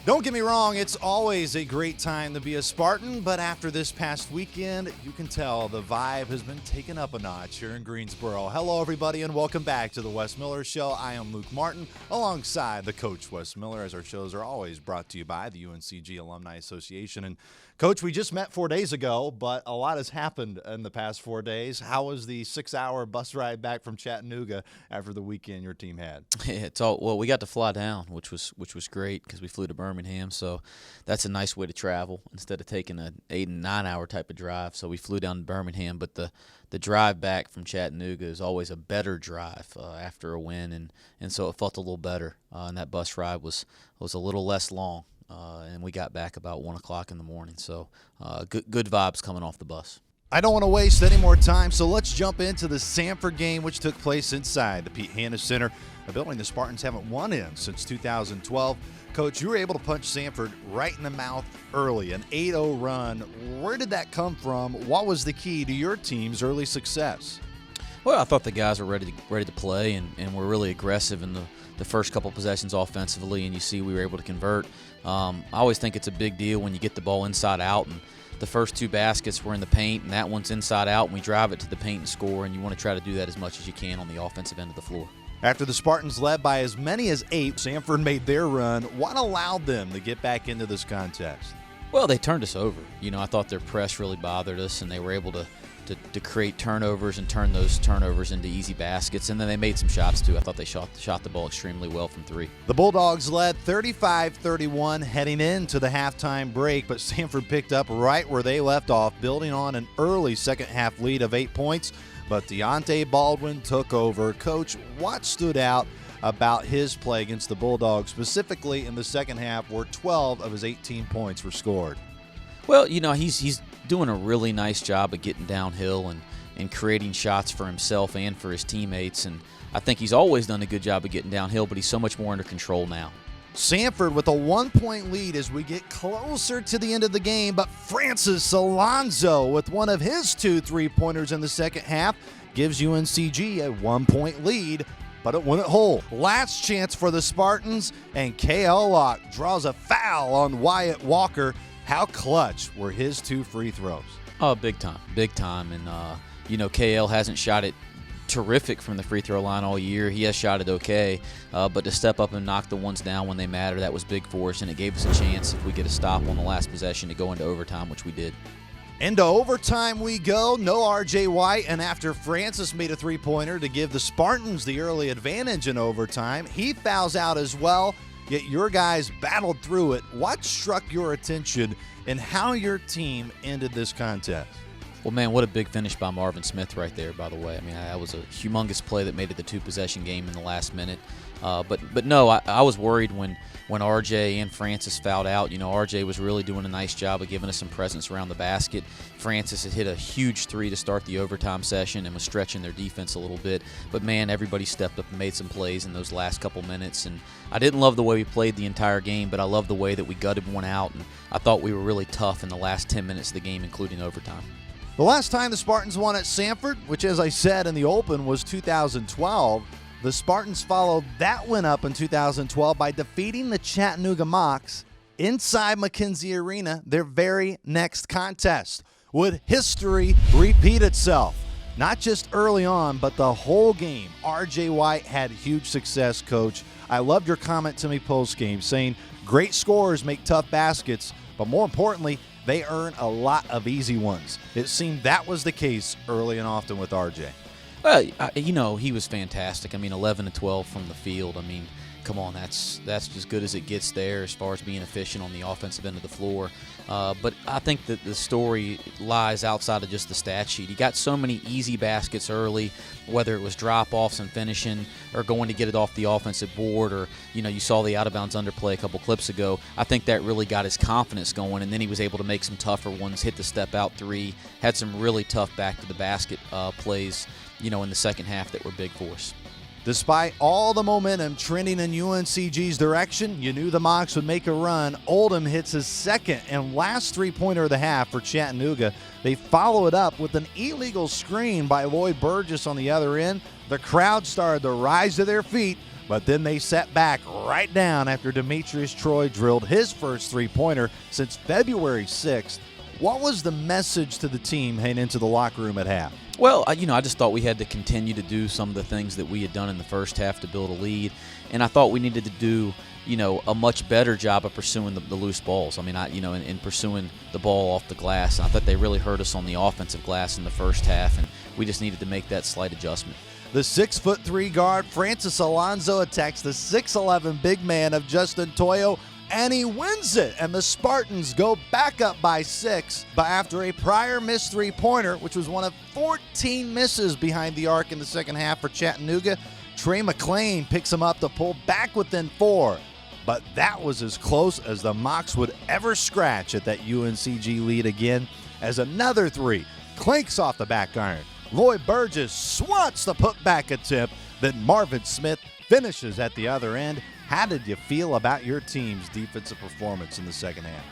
Don't get me wrong, it's always a great time to be a Spartan, but after this past weekend, you can tell the vibe has been taken up a notch here in Greensboro. Hello, everybody, and welcome back to the Wes Miller Show. I am Luke Martin, alongside the Coach Wes Miller, as our shows are always brought to you by the UNCG Alumni Association. And Coach, we just met 4 days ago, but a lot has happened in the past 4 days. How was the 6-hour bus ride back from Chattanooga after the weekend your team had? Well, we got to fly down, which was great because we flew to Birmingham, so that's a nice way to travel instead of taking an 8 and 9 hour type of drive. So we flew down to Birmingham, but the drive back from Chattanooga is always a better drive after a win, and so it felt a little better. And that bus ride was a little less long. And we got back about 1 o'clock in the morning. So good vibes coming off the bus. I don't want to waste any more time, so let's jump into the Samford game, which took place inside the Pete Hanna Center, a building the Spartans haven't won in since 2012. Coach, you were able to punch Samford right in the mouth early, an 8-0 run. Where did that come from? What was the key to your team's early success? Well, I thought the guys were ready to play and were really aggressive in the first couple possessions offensively, and you see we were able to convert. I always think it's a big deal when you get the ball inside out, and the first 2 baskets were in the paint, and that one's inside out, and we drive it to the paint and score, and you want to try to do that as much as you can on the offensive end of the floor. After the Spartans led by as many as 8, Samford made their run. What allowed them to get back into this contest? Well, they turned us over. I thought their press really bothered us, and they were able to create turnovers and turn those turnovers into easy baskets, and then they made some shots too. I thought they shot the ball extremely well from 3. The Bulldogs led 35-31 heading into the halftime break, but Samford picked up right where they left off, building on an early second-half lead of 8 points, but Deontay Baldwin took over. Coach, what stood out about his play against the Bulldogs, specifically in the second half where 12 of his 18 points were scored? Well, he's doing a really nice job of getting downhill and creating shots for himself and for his teammates. And I think he's always done a good job of getting downhill, but he's so much more under control now. Samford with a 1-point lead as we get closer to the end of the game, but Francis Alonso with one of his 2 3-pointers in the second half gives UNCG a 1-point lead, but it wouldn't hold. Last chance for the Spartans, and K.L. Locke draws a foul on Wyatt Walker. How clutch were his 2 free throws? Oh, big time. And, KL hasn't shot it terrific from the free throw line all year. He has shot it okay, but to step up and knock the ones down when they matter, that was big for us, and it gave us a chance if we get a stop on the last possession to go into overtime, which we did. Into overtime we go. No R.J. White, and after Francis made a 3-pointer to give the Spartans the early advantage in overtime, he fouls out as well. Yet your guys battled through it. What struck your attention in how your team ended this contest? Well, man, what a big finish by Marvin Smith right there, by the way. I mean, that was a humongous play that made it the 2-possession game in the last minute. But no, I was worried when RJ and Francis fouled out. RJ was really doing a nice job of giving us some presence around the basket. Francis had hit a huge 3 to start the overtime session and was stretching their defense a little bit. But, man, everybody stepped up and made some plays in those last couple minutes. And I didn't love the way we played the entire game, but I loved the way that we gutted one out. And I thought we were really tough in the last 10 minutes of the game, including overtime. The last time the Spartans won at Samford, which, as I said in the open, was 2012, the Spartans followed that win up in 2012 by defeating the Chattanooga Mocs inside McKenzie Arena, their very next contest. Would history repeat itself? Not just early on, but the whole game. R.J. White had huge success, Coach. I loved your comment to me post-game saying great scorers make tough baskets, but more importantly, they earn a lot of easy ones. It seemed that was the case early and often with R.J. Well, he was fantastic. I mean, 11 to 12 from the field. I mean, come on, that's as good as it gets there as far as being efficient on the offensive end of the floor. But I think that the story lies outside of just the stat sheet. He got so many easy baskets early, whether it was drop-offs and finishing or going to get it off the offensive board, or, you saw the out-of-bounds underplay a couple clips ago. I think that really got his confidence going, and then he was able to make some tougher ones, hit the step-out 3, had some really tough back-to-the-basket plays, in the second half that were big for us. Despite all the momentum trending in UNCG's direction, you knew the Mocs would make a run. Oldham hits his second and last 3-pointer of the half for Chattanooga. They follow it up with an illegal screen by Lloyd Burgess on the other end. The crowd started to rise to their feet, But then they sat back right down after Demetrius Troy drilled his first three-pointer since February 6th. What was the message to the team heading into the locker room at half? Well, I just thought we had to continue to do some of the things that we had done in the first half to build a lead, and I thought we needed to do, a much better job of pursuing the loose balls. I mean, in pursuing the ball off the glass. I thought they really hurt us on the offensive glass in the first half, and we just needed to make that slight adjustment. The 6'3" guard Francis Alonso attacks the 6'11" big man of Justin Toyo, and he wins it, and the Spartans go back up by 6. But after a prior missed three-pointer, which was one of 14 misses behind the arc in the second half for Chattanooga, Trey McClain picks him up to pull back within 4. But that was as close as the Mocs would ever scratch at that UNCG lead again, as another 3 clanks off the back iron. Lloyd Burgess swats the putback attempt, then Marvin Smith finishes at the other end. How did you feel about your team's defensive performance in the second half?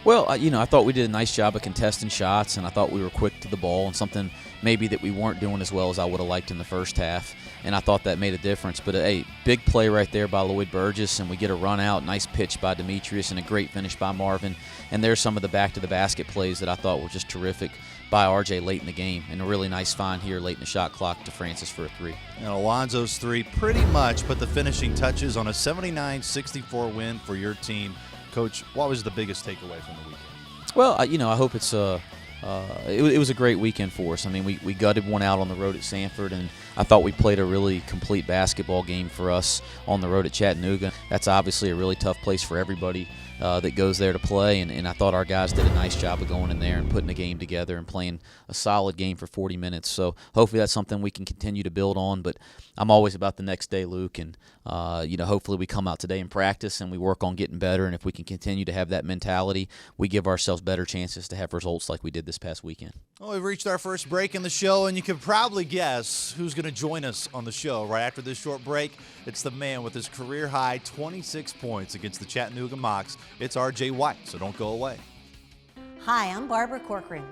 Well, I thought we did a nice job of contesting shots, and I thought we were quick to the ball, and something maybe that we weren't doing as well as I would have liked in the first half, and I thought that made a difference. But, hey, big play right there by Lloyd Burgess, and we get a run out, nice pitch by Demetrius, and a great finish by Marvin. And there's some of the back-to-the-basket plays that I thought were just terrific by RJ late in the game, and a really nice find here late in the shot clock to Francis for a 3. And Alonso's 3 pretty much put the finishing touches on a 79-64 win for your team. Coach, what was the biggest takeaway from the weekend? Well, I hope it's it was a great weekend for us. I mean, we gutted one out on the road at Samford, and I thought we played a really complete basketball game for us on the road at Chattanooga. That's obviously a really tough place for everybody that goes there to play, and I thought our guys did a nice job of going in there and putting a game together and playing a solid game for 40 minutes. So hopefully that's something we can continue to build on, but I'm always about the next day, Luke, and hopefully we come out today and practice and we work on getting better, and if we can continue to have that mentality, we give ourselves better chances to have results like we did this past weekend. Well, we've reached our first break in the show, and you can probably guess who's going to join us on the show right after this short break. It's the man with his career-high 26 points against the Chattanooga Mocs. It's R.J. White, so don't go away. Hi, I'm Barbara Corcoran.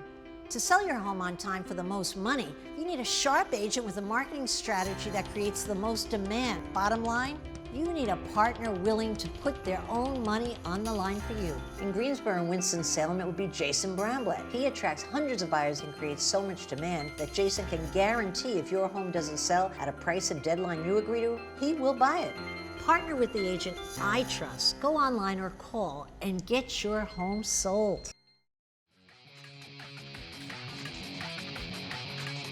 To sell your home on time for the most money, you need a sharp agent with a marketing strategy that creates the most demand. Bottom line, you need a partner willing to put their own money on the line for you. In Greensboro and Winston-Salem, it would be Jason Bramblett. He attracts hundreds of buyers and creates so much demand that Jason can guarantee if your home doesn't sell at a price and deadline you agree to, he will buy it. Partner with the agent I trust. Go online or call and get your home sold.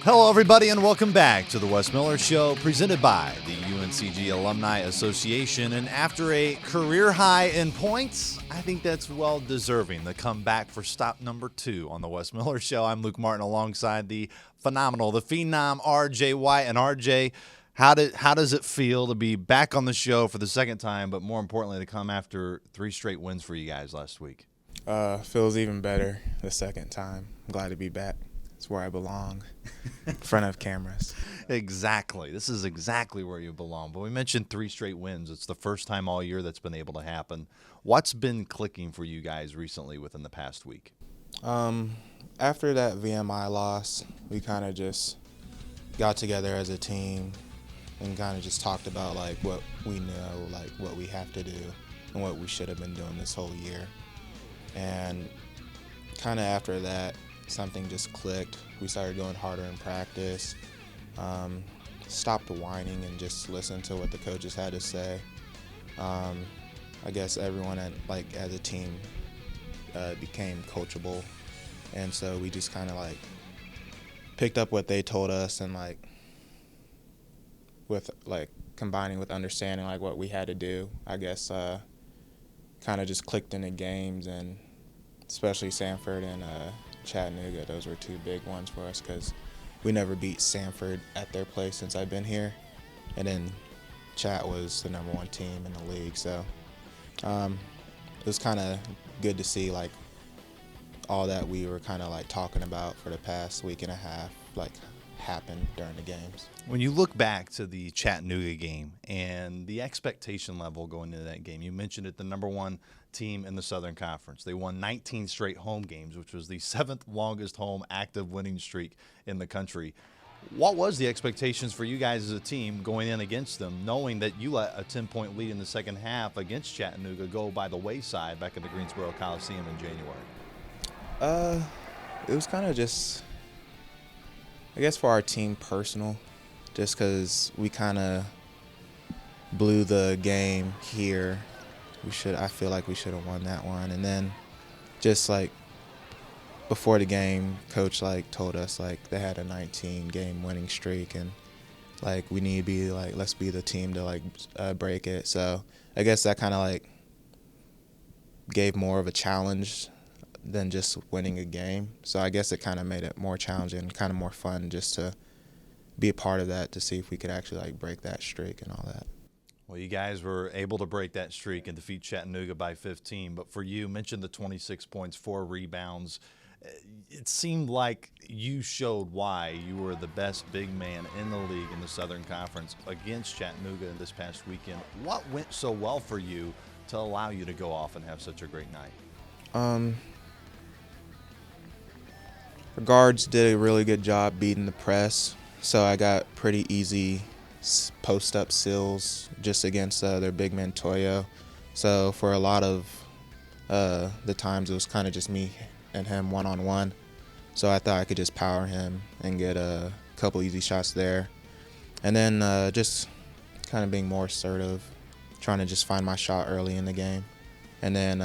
Hello, everybody, and welcome back to the Wes Miller Show, presented by the UNCG Alumni Association. And after a career high in points, I think that's well deserving the comeback for stop number 2 on the Wes Miller Show. I'm Luke Martin alongside the phenomenal, the phenom R.J. White. And R.J., how does it feel to be back on the show for the second time, but more importantly, to come after 3 straight wins for you guys last week? Feels even better the second time. I'm glad to be back. It's where I belong, in front of cameras. Exactly. This is exactly where you belong. But we mentioned 3 straight wins. It's the first time all year that's been able to happen. What's been clicking for you guys recently within the past week? After that VMI loss, we kind of just got together as a team and kind of just talked about like what we know, like what we have to do and what we should have been doing this whole year. And kind of after that, something just clicked. We started going harder in practice, stopped whining and just listened to what the coaches had to say. I guess everyone as a team became coachable, and so we just kind of like picked up what they told us and with combining with understanding like what we had to do. I guess kind of just clicked in the games, and especially Samford and Chattanooga, those were 2 big ones for us because we never beat Samford at their place since I've been here, and then Chat was the #1 team in the league, so it was kind of good to see like all that we were kind of like talking about for the past week and a half like happen during the games. When you look back to the Chattanooga game and the expectation level going into that game, you mentioned it, the #1 team in the Southern Conference. They won 19 straight home games, which was the 7th longest home active winning streak in the country. What was the expectations for you guys as a team going in against them, knowing that you let a 10-point lead in the second half against Chattanooga go by the wayside back at the Greensboro Coliseum in January? It was kind of just, I guess, for our team personal, just because we kind of blew the game here. I feel like we should have won that one. And then just like before the game, coach like told us like they had a 19-game winning streak, and like we need to be like, let's be the team to like break it. So I guess that kind of like gave more of a challenge than just winning a game. So I guess it kind of made it more challenging, kind of more fun just to be a part of that, to see if we could actually like break that streak and all that. Well, you guys were able to break that streak and defeat Chattanooga by 15. But for you, mentioned the 26 points, 4 rebounds. It seemed like you showed why you were the best big man in the league in the Southern Conference against Chattanooga this past weekend. What went so well for you to allow you to go off and have such a great night? Our guards did a really good job beating the press, so I got pretty easy post-up seals just against their big man Toyo. So for a lot of the times, it was kind of just me and him one-on-one. So I thought I could just power him and get a couple easy shots there. And then just kind of being more assertive, trying to just find my shot early in the game. And then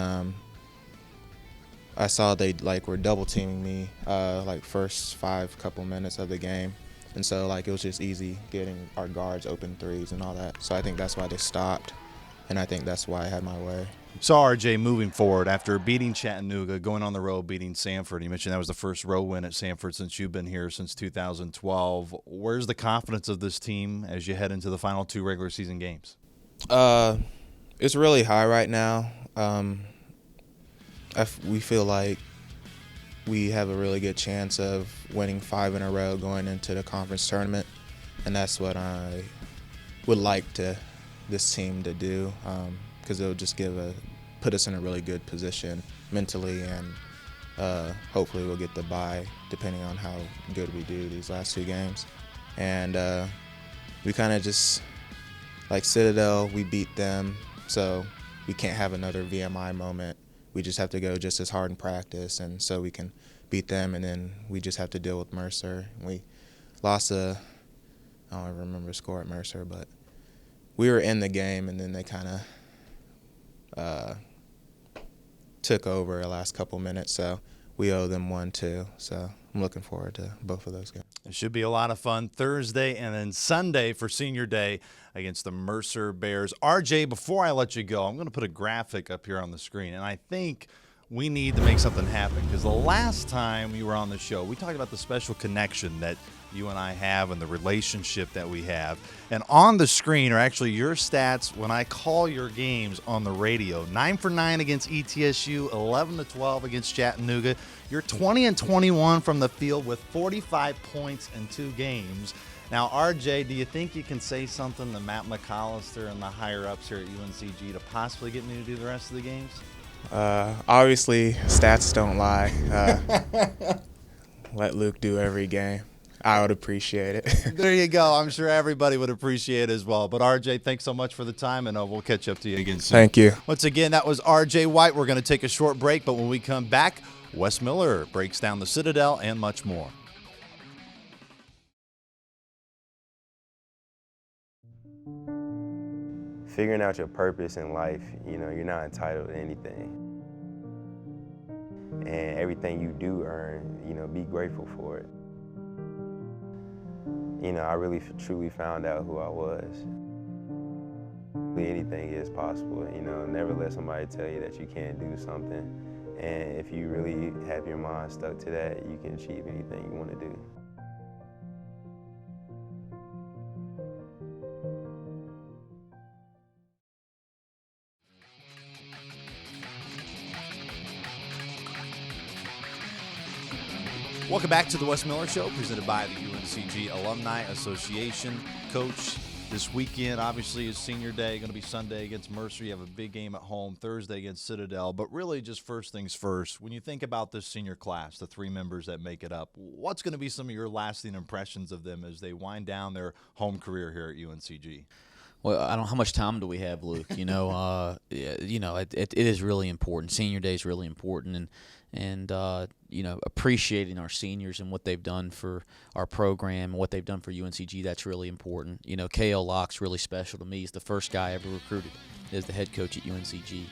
I saw they like were double teaming me like first couple minutes of the game. And so like it was just easy getting our guards open threes and all that. So I think that's why they stopped, and I think that's why I had my way. So RJ, moving forward, after beating Chattanooga, going on the road, beating Samford, you mentioned that was the first road win at Samford since you've been here since 2012. Where's the confidence of this team as you head into the final 2 regular season games? It's really high right now. We feel like we have a really good chance of winning 5 in a row going into the conference tournament, and that's what I would like this team to do, because it'll just put us in a really good position mentally, and hopefully we'll get the bye depending on how good we do these last 2 games. And we kind of just, like Citadel, we beat them, so we can't have another VMI moment. We just have to go just as hard in practice, and so we can beat them, and then we just have to deal with Mercer. We lost I don't remember the score at Mercer, but we were in the game, and then they kind of took over the last couple minutes, so we owe them 1 too. So I'm looking forward to both of those games. It should be a lot of fun Thursday and then Sunday for Senior Day against the Mercer Bears. RJ, before I let you go, I'm going to put a graphic up here on the screen, and I think we need to make something happen, because the last time you were on the show, we talked about the special connection that you and I have and the relationship that we have. And on the screen are actually your stats when I call your games on the radio. 9 for 9 against ETSU, 11 to 12 against Chattanooga. You're 20 and 21 from the field with 45 points in 2 games. Now, RJ, do you think you can say something to Matt McAllister and the higher-ups here at UNCG to possibly get me to do the rest of the games? Obviously, stats don't lie. Let Luke do every game. I would appreciate it. There you go. I'm sure everybody would appreciate it as well. But, RJ, thanks so much for the time, and we'll catch up to you again soon. Thank you. Once again, that was RJ White. We're going to take a short break, but when we come back, Wes Miller breaks down the Citadel and much more. Figuring out your purpose in life, you're not entitled to anything. And everything you do earn, be grateful for it. I really truly found out who I was. Anything is possible, never let somebody tell you that you can't do something. And if you really have your mind stuck to that, you can achieve anything you want to do. Welcome back to the Wes Miller Show, presented by the UNCG Alumni Association. Coach, This weekend, obviously, is senior day. Going to be Sunday against Mercer. You have a big game at home Thursday against Citadel. But really, just first things first, when you think about this senior class, the 3 members that make it up, what's going to be some of your lasting impressions of them as they wind down their home career here at UNCG? Well, I don't know how much time do we have, Luke. It is really important. Senior day is really important, and appreciating our seniors and what they've done for our program and what they've done for UNCG, that's really important. K.L. Locke's really special to me. He's the first guy I ever recruited as the head coach at UNCG.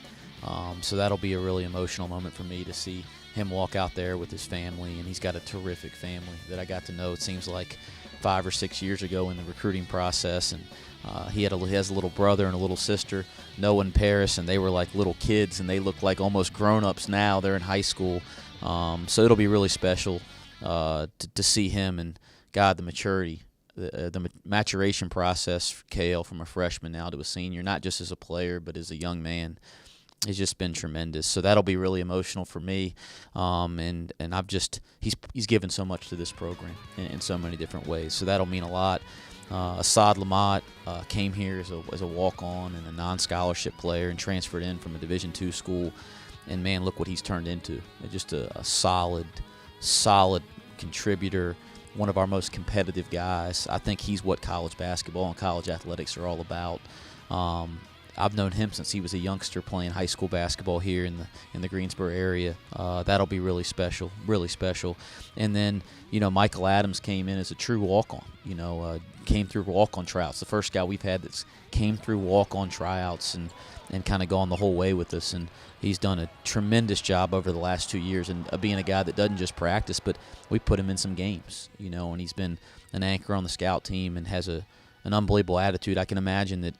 So that'll be a really emotional moment for me to see him walk out there with his family, and he's got a terrific family that I got to know, it seems like 5 or 6 years ago in the recruiting process, and he has a little brother and a little sister, Noah and Paris, and they were like little kids, and they look like almost grown-ups now. They're in high school, so it'll be really special to see him, and God, the maturity, the maturation process for KL from a freshman now to a senior, not just as a player but as a young man, has just been tremendous. So that'll be really emotional for me, and he's given so much to this program in so many different ways. So that'll mean a lot. Assad Lamont came here as a walk-on and a non-scholarship player and transferred in from a Division II school, and man, look what he's turned into. Just a solid contributor, one of our most competitive guys. I think he's what college basketball and college athletics are all about. I've known him since he was a youngster playing high school basketball here in the Greensboro area. That'll be really special. And then, Michael Adams came in as a true walk-on. Came through walk-on tryouts. The first guy we've had that's came through walk-on tryouts and kind of gone the whole way with us. And he's done a tremendous job over the last 2 years, and being a guy that doesn't just practice, but we put him in some games. And he's been an anchor on the scout team and has an unbelievable attitude. I can imagine that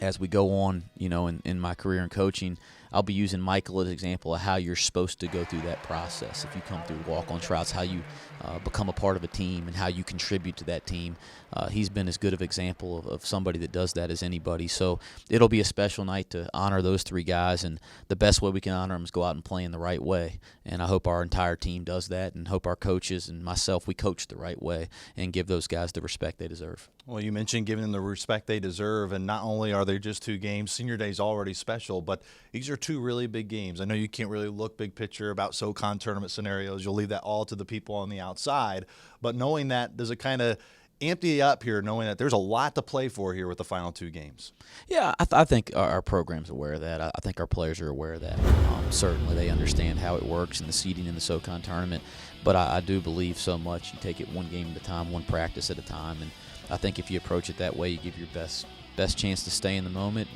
as we go on, in my career in coaching, I'll be using Michael as an example of how you're supposed to go through that process. If you come through walk-on tryouts, how you become a part of a team and how you contribute to that team. He's been as good of an example of somebody that does that as anybody. So it'll be a special night to honor those 3 guys, and the best way we can honor them is go out and play in the right way. And I hope our entire team does that, and hope our coaches and myself, we coach the right way and give those guys the respect they deserve. Well, you mentioned giving them the respect they deserve, and not only are they just 2 games, Senior Day is already special, but these are 2 really big games. I know you can't really look big picture about SoCon tournament scenarios. You'll leave that all to the people on the outside, but knowing that, does it kind of empty up here, knowing that there's a lot to play for here with the final 2 games? Yeah, I think our program's aware of that. I think our players are aware of that. Certainly they understand how it works and the seeding in the SoCon tournament, but I do believe so much. You take it one game at a time, one practice at a time, and I think if you approach it that way, you give your best chance to stay in the moment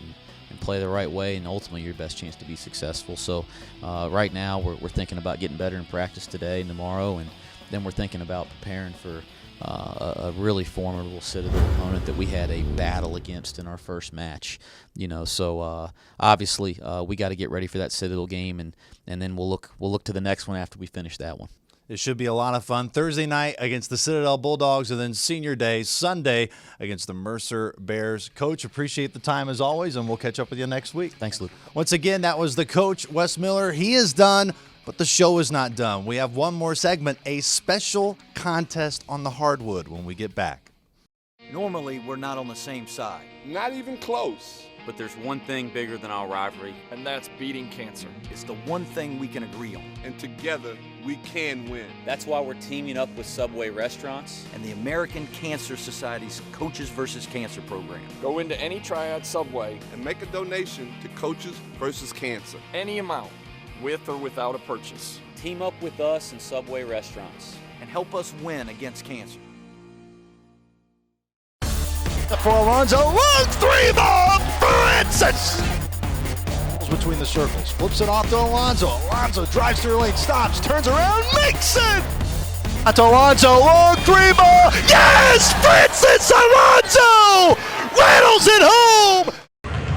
and play the right way, and ultimately your best chance to be successful. So right now we're thinking about getting better in practice today and tomorrow, and then we're thinking about preparing for a really formidable Citadel opponent that we had a battle against in our first match. So obviously we got to get ready for that Citadel game, and then we'll look to the next one after we finish that one. It should be a lot of fun. Thursday night against the Citadel Bulldogs, and then Senior Day Sunday against the Mercer Bears. Coach, appreciate the time as always, and we'll catch up with you next week. Thanks, Luke. Once again, that was the coach, Wes Miller. He is done, but the show is not done. We have one more segment, a special contest on the hardwood when we get back. Normally, we're not on the same side. Not even close. But there's one thing bigger than our rivalry, and that's beating cancer. It's the one thing we can agree on. And together, we can win. That's why we're teaming up with Subway Restaurants and the American Cancer Society's Coaches vs. Cancer program. Go into any Triad Subway and make a donation to Coaches vs. Cancer. Any amount, with or without a purchase. Team up with us and Subway Restaurants. And help us win against cancer. For Alonso, long 3-ball, Francis! Between the circles, flips it off to Alonso. Alonso drives through lane, stops, turns around, makes it! To Alonso, long 3-ball, yes! Francis Alonso rattles it home!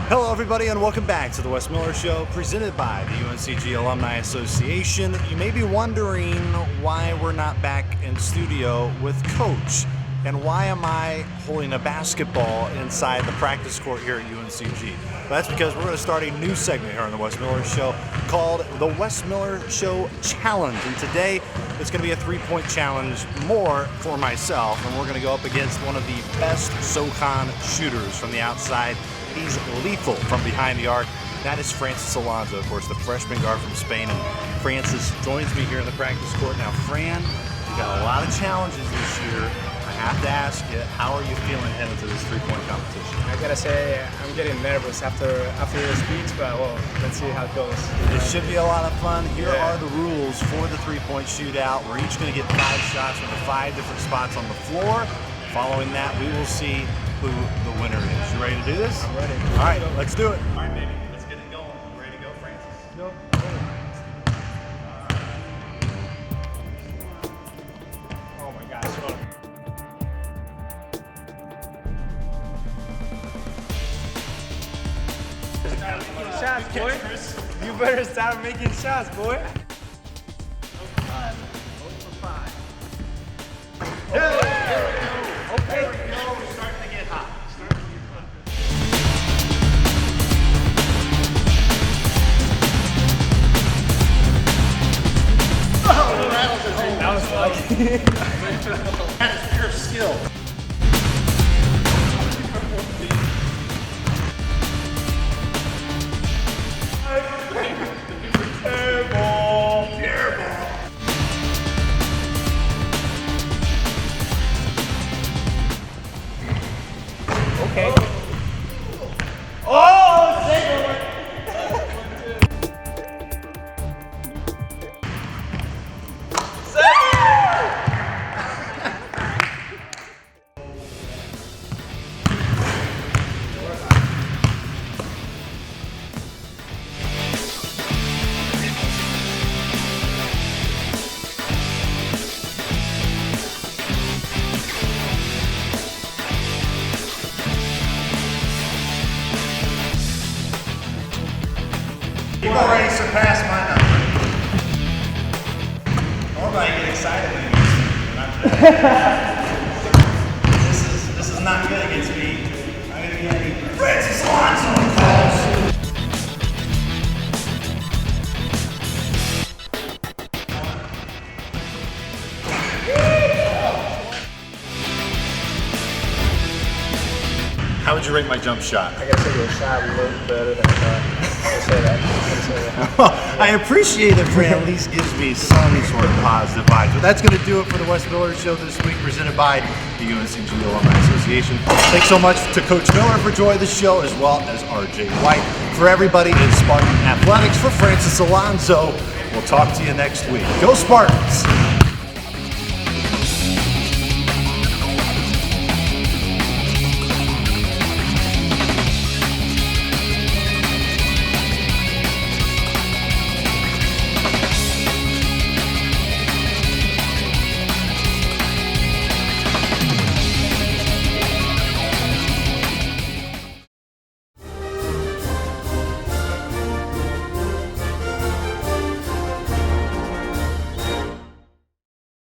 Hello, everybody, and welcome back to the Wes Miller Show, presented by the UNCG Alumni Association. You may be wondering why we're not back in studio with Coach. And why am I holding a basketball inside the practice court here at UNCG? Well, that's because we're going to start a new segment here on the Wes Miller Show called the Wes Miller Show Challenge. And today it's going to be a three-point challenge more for myself. And we're going to go up against one of the best SoCon shooters from the outside. He's lethal from behind the arc. That is Francis Alonso, of course, the freshman guard from Spain. And Francis joins me here in the practice court. Now, Fran, you got a lot of challenges this year. I have to ask you, how are you feeling heading to this three-point competition? I gotta say, I'm getting nervous after your speech, but well, let's see how it goes. It should be a lot of fun. Here are the rules for the three-point shootout. We're each going to get 5 shots from the 5 different spots on the floor. Following that, we will see who the winner is. You ready to do this? I'm ready. All right, let's do it. All right, baby, let's get it going. You ready to go, Francis? No. Oh my gosh. Shots, boy. You better start making shots, boy. Okay. We're starting to get hot. That was lucky. That is pure skill. Okay. You've already surpassed my number. Nobody get excited when this is not good against me. I'm going to get Francis Alonso calls. How would you rate my jump shot? I gotta say your shot looked better than I thought. I say that. I appreciate it, Fran. At least gives me some sort of positive vibes. But that's going to do it for the Wes Miller Show this week, presented by the UNCG Alumni Association. Thanks so much to Coach Miller for joining the show, as well as RJ White. For everybody in Spartan Athletics, for Francis Alonso, we'll talk to you next week. Go Spartans!